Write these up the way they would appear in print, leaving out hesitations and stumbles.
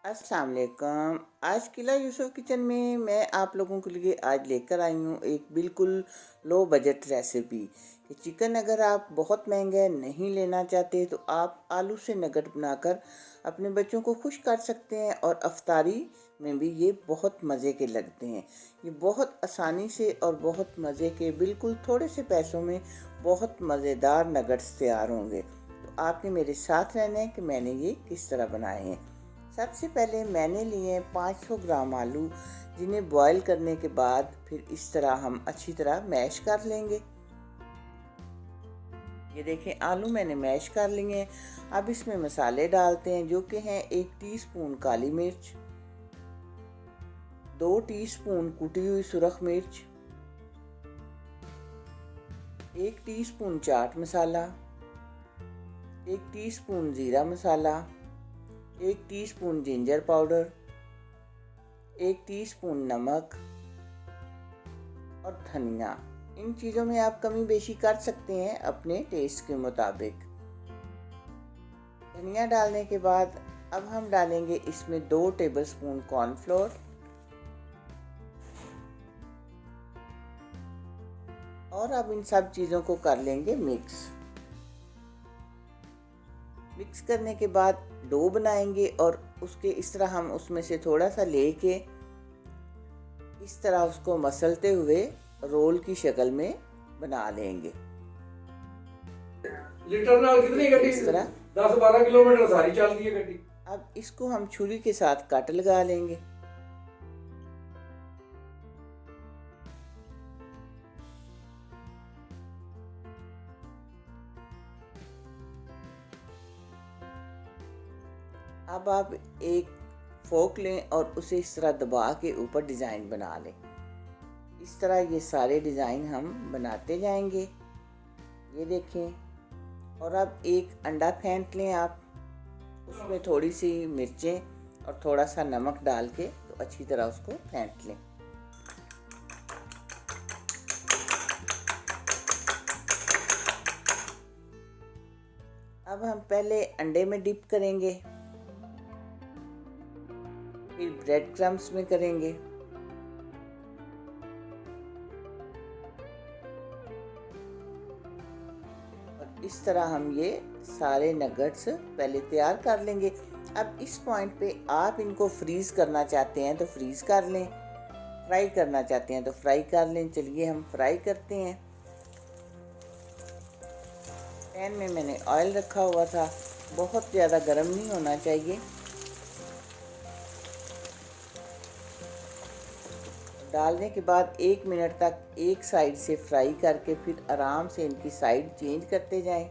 अस्सलाम वालेकुम। आज किला यूसुफ किचन में मैं आप लोगों के लिए आज लेकर आई हूँ एक बिल्कुल लो बजट रेसिपी कि चिकन अगर आप बहुत महंगा नहीं लेना चाहते तो आप आलू से नगेट बनाकर अपने बच्चों को खुश कर सकते हैं और अफ्तारी में भी ये बहुत मज़े के लगते हैं। ये बहुत आसानी से और बहुत मज़े के बिल्कुल थोड़े से पैसों में बहुत मज़ेदार नगेट्स तैयार होंगे। तो आपने मेरे साथ रहना है कि मैंने ये किस तरह बनाए हैं। सबसे पहले मैंने लिए 500 ग्राम आलू, जिन्हें बॉईल करने के बाद फिर इस तरह हम अच्छी तरह मैश कर लेंगे। ये देखें आलू मैंने मैश कर लिए हैं। अब इसमें मसाले डालते हैं जो कि हैं 1 टीस्पून काली मिर्च, 2 टीस्पून कुटी हुई सुरख मिर्च, 1 टीस्पून चाट मसाला, 1 टीस्पून जीरा मसाला, 1 टीस्पून जिंजर पाउडर, 1 टीस्पून नमक और धनिया। इन चीज़ों में आप कमी बेशी कर सकते हैं अपने टेस्ट के मुताबिक। धनिया डालने के बाद अब हम डालेंगे इसमें 2 टेबलस्पून कॉर्नफ्लोर और अब इन सब चीज़ों को कर लेंगे मिक्स। मिक्स करने के बाद डो बनाएंगे और उसके इस तरह हम उसमें से थोड़ा सा लेके इस तरह उसको मसलते हुए रोल की शक्ल में बना लेंगे। लीटर नाल कितनी गड्डी इस तरह 10-12 किलोमीटर सारी चलती है गड्डी। अब इसको हम छुरी के साथ कट लगा लेंगे। अब आप एक फोक लें और उसे इस तरह दबा के ऊपर डिज़ाइन बना लें। इस तरह ये सारे डिज़ाइन हम बनाते जाएंगे। ये देखें। और अब एक अंडा फेंट लें आप, उसमें थोड़ी सी मिर्चें और थोड़ा सा नमक डाल के तो अच्छी तरह उसको फेंट लें। अब हम पहले अंडे में डिप करेंगे, फिर ब्रेड क्रम्स में करेंगे, और इस तरह हम ये सारे नगेट्स पहले तैयार कर लेंगे। अब इस पॉइंट पे आप इनको फ्रीज करना चाहते हैं तो फ्रीज कर लें, फ्राई करना चाहते हैं तो फ्राई कर लें। चलिए हम फ्राई करते हैं। पैन में मैंने ऑयल रखा हुआ था, बहुत ज़्यादा गर्म नहीं होना चाहिए। डालने के बाद 1 मिनट तक एक साइड से फ्राई करके फिर आराम से इनकी साइड चेंज करते जाएं।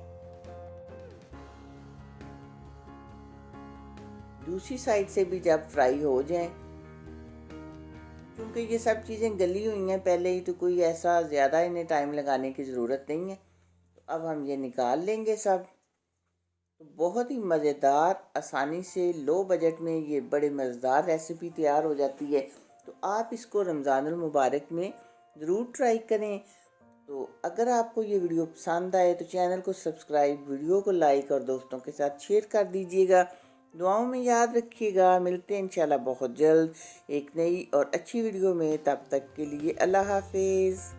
दूसरी साइड से भी जब फ्राई हो जाएं, क्योंकि ये सब चीज़ें गली हुई हैं पहले ही तो कोई ऐसा ज़्यादा इन्हें टाइम लगाने की ज़रूरत नहीं है। तो अब हम ये निकाल लेंगे सब। तो बहुत ही मज़ेदार, आसानी से लो बजट में ये बड़े मज़ेदार रेसिपी तैयार हो जाती है। तो आप इसको रमज़ानुल मुबारक में ज़रूर ट्राई करें। तो अगर आपको ये वीडियो पसंद आए तो चैनल को सब्सक्राइब, वीडियो को लाइक और दोस्तों के साथ शेयर कर दीजिएगा। दुआओं में याद रखिएगा। मिलते हैं इंशाल्लाह बहुत जल्द एक नई और अच्छी वीडियो में। तब तक के लिए अल्लाह हाफिज़।